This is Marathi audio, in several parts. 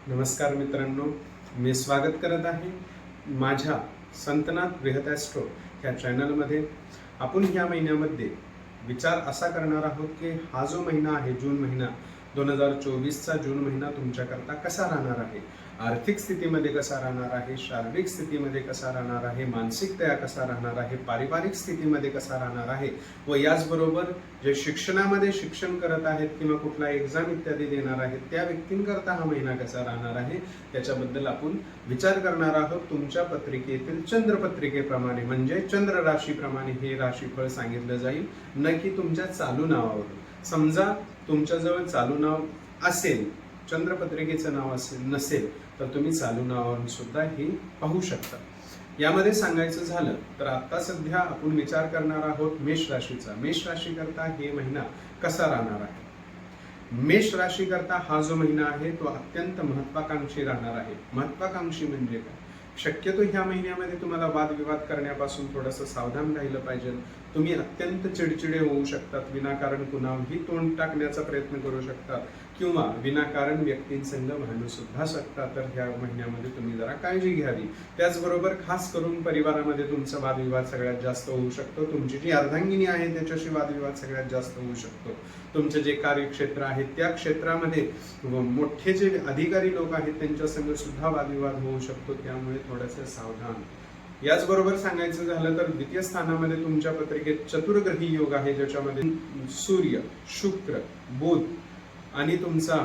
नमस्कार मित्रांनो, मी स्वागत करत आहे माझ्या संतनाथ बृहत ॲस्ट्रो ह्या चॅनलमध्ये. आपण ह्या महिन्यामध्ये विचार असा करणार आहोत की हा जो महिना आहे, जून महिना 2024चा जून महिना तुमच्याकरता कसा राहणार आहे, आर्थिक स्थितीमध्ये कसा राहणार आहे, शारीरिक स्थितीमध्ये कसा राहणार आहे, मानसिकता कसा राहणार आहे, पारिवारिक स्थितीमध्ये कसा राहणार आहे व याचबरोबर जे शिक्षणामध्ये शिक्षण करत आहेत किंवा कुठला एक्झाम इत्यादी देणार आहेत त्या व्यक्तींकरता हा महिना कसा राहणार आहे त्याच्याबद्दल आपण विचार करणार आहोत. तुमच्या पत्रिकेतील चंद्रपत्रिकेप्रमाणे म्हणजे चंद्र राशीप्रमाणे हे राशीफळ सांगितलं जाईल, न की तुमच्या चालू नावावरून. समजा तुमच्याजवळ चालू नाव असेल, चंद्रपत्रिकेचं नाव नसेल तर तुम्ही चालू नावावरून सुद्धा हे पाहू शकता. यामध्ये सांगायचं झालं तर आता सध्या आपण विचार करणार आहोत मेष राशीचा. मेष राशी करता हे महिना कसा राहणार आहे. मेष राशी करता हा जो महिना आहे तो अत्यंत महत्वाकांक्षी राहणार आहे. महत्वाकांक्षी म्हणजे काय? शक्यतो ह्या महिन्यामध्ये तुम्हाला वादविवाद करण्यापासून थोडंसं सावधान राहिलं पाहिजे. तुम्ही अत्यंत चिडचिडे होऊ शकतात, विनाकारण कुणावरही तोंड टाकण्याचा प्रयत्न करू शकतात किंवा विनाकारण व्यक्तींसंग भांडू सुद्धा शकतात. तर ह्या महिन्यामध्ये तुम्ही जरा काळजी घ्यावी. त्याचबरोबर खास करून परिवारामध्ये तुमचा वादविवाद सगळ्यात जास्त होऊ शकतो. तुमची जी अर्धांगिनी आहे त्याच्याशी वादविवाद सगळ्यात जास्त होऊ शकतो. तुमचे जे कार्यक्षेत्र आहे त्या क्षेत्रामध्ये मोठे जे अधिकारी लोक आहेत त्यांच्या संग सुद्धा वादविवाद होऊ शकतो. त्यामुळे थोडंसं सावधान. याचबरोबर सांगायचं झालं तर द्वितीय स्थानामध्ये तुमच्या पत्रिकेत चतुर्ग्रही योग आहे, ज्याच्यामध्ये सूर्य, शुक्र, बुध आणि तुमचा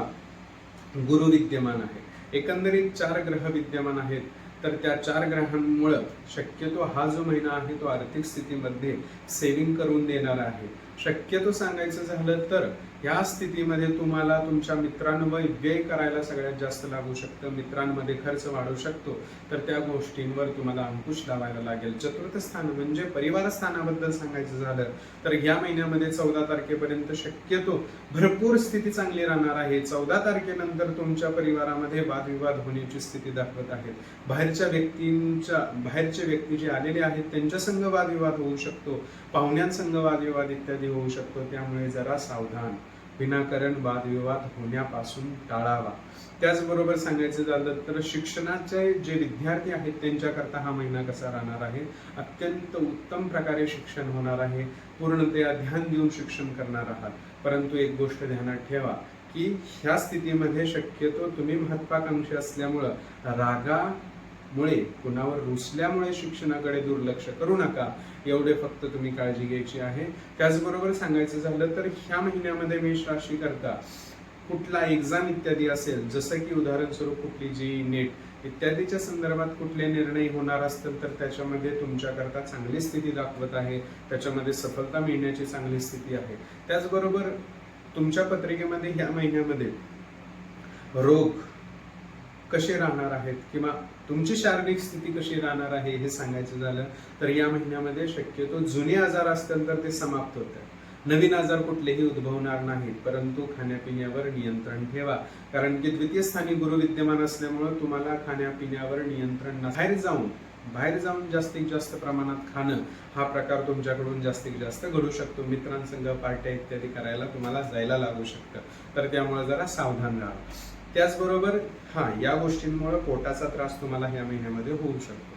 गुरु विद्यमान आहे. एकंदरीत 4 ग्रह विद्यमान आहेत. तर त्या 4 ग्रहांमुळे शक्यतो हा जो महिना आहे तो आर्थिक स्थितीमध्ये सेविंग करून देणार आहे. शक्यतो सांगायचं झालं तर या स्थितीमध्ये तुम्हाला तुमच्या मित्रांवर व्यय करायला सगळ्यात जास्त लागू शकतं. मित्रांमध्ये खर्च वाढू शकतो. तर त्या गोष्टींवर तुम्हाला अंकुश लावायला लागेल. चतुर्थ स्थान म्हणजे परिवार स्थानाबद्दल सांगायचं झालं तर या महिन्यामध्ये 14 तारखेपर्यंत शक्यतो भरपूर स्थिती चांगली राहणार आहे. 14 तारखेनंतर तुमच्या परिवारामध्ये वादविवाद होण्याची स्थिती दाखवत आहेत. बाहेरचे व्यक्ती जे आलेले आहेत त्यांच्या संग वादविवाद होऊ शकतो, पाहुण्यांसंग वादविवाद इत्यादी होऊ शकतो. त्यामुळे जरा सावधान, विनाकारण वादविवाद होण्यापासून टाळावा. त्याचबरोबर सांगायचं झालं तर शिक्षणाचे जे विद्यार्थी आहेत त्यांच्याकरता हा महिना कसा राहणार आहे. अत्यंत उत्तम प्रकारे शिक्षण होणार आहे. पूर्णतया ध्यान देऊन शिक्षण करणार आहात. परंतु एक गोष्ट ध्यानात ठेवा की ह्या स्थितीमध्ये शक्यतो तुम्ही महत्वाकांक्षी असल्यामुळं रागामुळे, कुणावर रुसल्यामुळे शिक्षणाकडे दुर्लक्ष करू नका. एवढे फक्त तुम्ही काळजी घ्यायची आहे. त्याचबरोबर सांगायचं झालं तर ह्या महिन्यामध्ये मेष राशी करता कुठला एक्झाम इत्यादी असेल, जसं की उदाहरण स्वरूप कुठली जी नेट इत्यादीच्या संदर्भात कुठले निर्णय होणार असतील तर त्याच्यामध्ये तुमच्याकरता चांगली स्थिती दाखवत आहे. त्याच्यामध्ये सफलता मिळण्याची चांगली स्थिती आहे. त्याचबरोबर तुमच्या पत्रिकेमध्ये ह्या महिन्यामध्ये रोग कसे राहणार आहेत किंवा तुमची शारीरिक स्थिती कशी राहणार आहे हे सांगायचं झालं तर या महिन्यामध्ये शक्यतो जुने आजार असतील तर ते समाप्त होतात. नवीन आजार कुठलेही उद्भवणार नाहीत. परंतु खाण्यापिण्यावर नियंत्रण ठेवा, कारण की द्वितीय स्थानी गुरु विद्यमान असल्यामुळे तुम्हाला खाण्यापिण्यावर नियंत्रण बाहेर जाऊन जास्तीत जास्त प्रमाणात खाणं हा प्रकार तुमच्याकडून जास्तीत जास्त घडू शकतो. मित्रांसंग पार्ट्या इत्यादी करायला तुम्हाला जायला लागू शकतं. तर त्यामुळे जरा सावधान राहा. त्याचबरोबर या गोष्टींमुळे पोटाचा त्रास तुम्हाला या महिन्यामध्ये होऊ शकतो.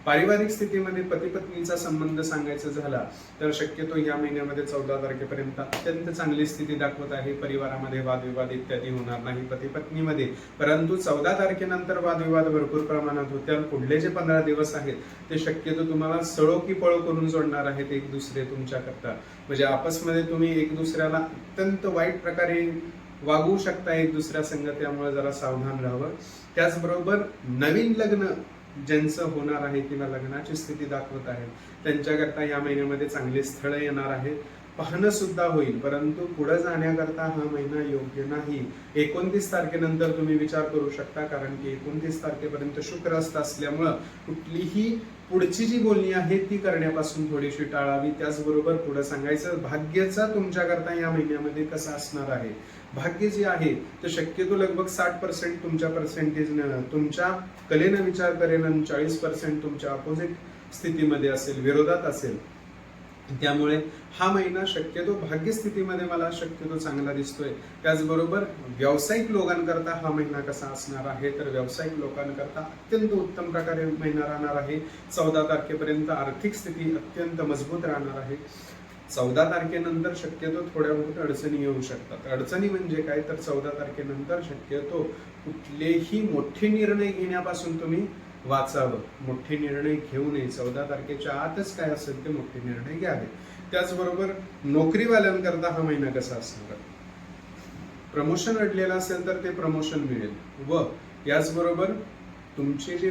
पारिवारिक स्थितीमध्ये पती पत्नीचा संबंध सांगायचा झाला तर शक्यतो या महिन्यामध्ये 14 तारखेपर्यंत अत्यंत चांगली स्थिती दाखवत आहे. परिवारामध्ये वादविवाद इत्यादी होणार नाही पती पत्नीमध्ये. परंतु 14 तारखेनंतर वादविवाद भरपूर प्रमाणात होत्या. पुढले जे 15 दिवस आहेत ते शक्यतो तुम्हाला सळो की पळो करून जोडणार आहेत एक दुसरे तुमच्याकरता. म्हणजे आपसमध्ये तुम्ही एक दुसऱ्याला अत्यंत वाईट प्रकारे वागवू शकता एक दुसऱ्या संग. त्यामुळे जरा सावधान राहावं. त्याचबरोबर नवीन लग्न ज्यांचं होणार आहे किंवा लग्नाची स्थिती दाखवत आहे त्यांच्याकरता या महिन्यामध्ये चांगली स्थळं येणार आहेत. पाहणं सुद्धा होईल. परंतु पुढे जाण्याकरता हा महिना योग्य नाही. 29 तारखेनंतर तुम्ही विचार करू शकता, कारण की 29 तारखेपर्यंत शुक्र असल्यामुळं कुठलीही पुढची जी बोलणी आहे ती करण्यापासून थोडीशी टाळावी. त्याचबरोबर पुढे सांगायचं भाग्याचा तुमच्याकरता या महिन्यामध्ये कसा असणार आहे. भाग्य जे आहे तर शक्यतो लगभग 60% तुमच्या पर्सेंटेजनं तुमच्या कलेनं विचार करेल आणि 40% तुमच्या अपोजिट स्थितीमध्ये असेल, विरोधात असेल. त्यामुळे हा महिना शक्यतो भाग्यस्थितीमध्ये मला शक्यतो चांगला दिसतोय. त्याचबरोबर व्यावसायिक लोकांकरता हा महिना कसा असणार आहे, तर व्यावसायिक लोकांकरता अत्यंत उत्तम प्रकारे महिना राहणार आहे. 14 तारखेपर्यंत आर्थिक स्थिती अत्यंत मजबूत राहणार आहे. 14 तारखेनंतर शक्यतो थोड्या बहुत अडचणी येऊ शकतात. अडचणी म्हणजे काय, तर 14 तारखेनंतर शक्यतो कुठलेही मोठे निर्णय घेण्यापासून तुम्ही वाचावं. मोठे निर्णय घेऊ नये. 14 तारखेच्या आतच काय असेल ते मोठे निर्णय घ्यावे. त्याचबरोबर नोकरीवाल्यांकरता हा महिना कसा असणार, प्रमोशन अडलेलं असेल तर ते प्रमोशन मिळेल. व याचबरोबर तुमचे जे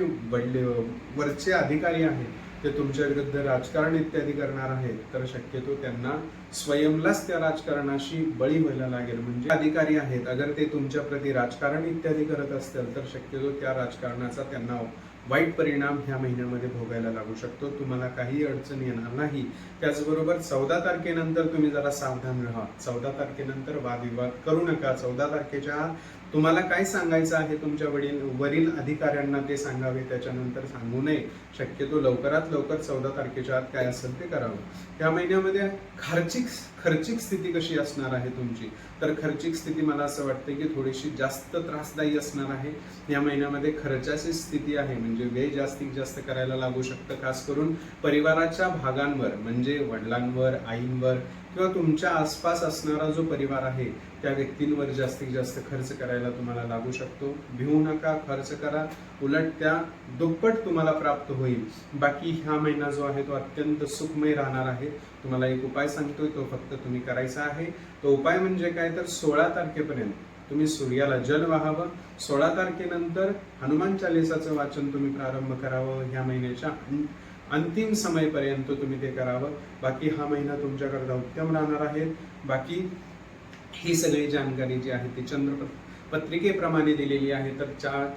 वरचे अधिकारी आहेत ते तुमच्या विरुद्ध राजकारण इत्यादी करणार आहेत, तर शक्यतो त्यांना स्वयंलाच त्या राजकारणाशी बळी व्हायला लागेल. म्हणजे अधिकारी आहेत, अगर ते तुमच्या प्रती राजकारण इत्यादी करत असतील तर शक्यतो त्या राजकारणाचा त्यांना वाईट परिणाम ह्या महिन्यामध्ये भोगायला लागू शकतो. तुम्हाला काही अडचण येणार नाही. त्याचबरोबर 14 तारखेनंतर तुम्ही जरा सावधान राहा. 14 तारखेनंतर वादविवाद करू नका. 14 तारखेच्या आत तुम्हाला काय सांगायचं आहे तुमच्या वरील अधिकाऱ्यांना ते सांगावे, त्याच्यानंतर सांगू नये. शक्यतो लवकरात लवकर 14 तारखेच्या आत काय असेल ते करावं. या महिन्यामध्ये खर्चिक स्थिती कशी असणार आहे तुमची, तर खर्चिक स्थिती मला असं वाटतं की थोडीशी जास्त त्रासदायी असणार आहे. या महिन्यामध्ये खर्चाची स्थिती आहे, म्हणजे व्यय जास्तीत जास्त करायला लागू शकतं. खास करून परिवाराच्या भागांवर, म्हणजे वडिलांवर, आईंवर किंवा तुमच्या आसपास असणारा जो परिवार आहे त्या व्यक्तींवर जास्तीत जास्त खर्च करायला तुम्हाला लागू शकतो. भिवू नका, खर्च करा. उलट त्या दुप्पट तुम्हाला प्राप्त होईल. बाकी हा महिना जो आहे तो अत्यंत सुखमय राहणार आहे. तुम्हाला एक उपाय सांगतोय, तो फक्त तुम्ही करायचा आहे. तो उपाय म्हणजे काय, तर 16 तारखेपर्यंत तुम्ही सूर्याला जल वाहावं. 16 तारखेनंतर हनुमान चालिसाचं वाचन तुम्ही प्रारंभ करावं. ह्या महिन्याच्या अंतिम समयपर्यंत तुम्ही ते करावं. बाकी हा महिना तुमच्याकरता उत्तम राहणार आहे. बाकी ही सगळी जानकारी जी आहे ती चंद्रपत्रिकेप्रमाणे दिलेली आहे. तर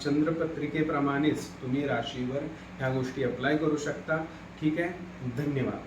चंद्रपत्रिकेप्रमाणेच तुम्ही राशीवर ह्या गोष्टी अप्लाय करू शकता. ठीक आहे, धन्यवाद.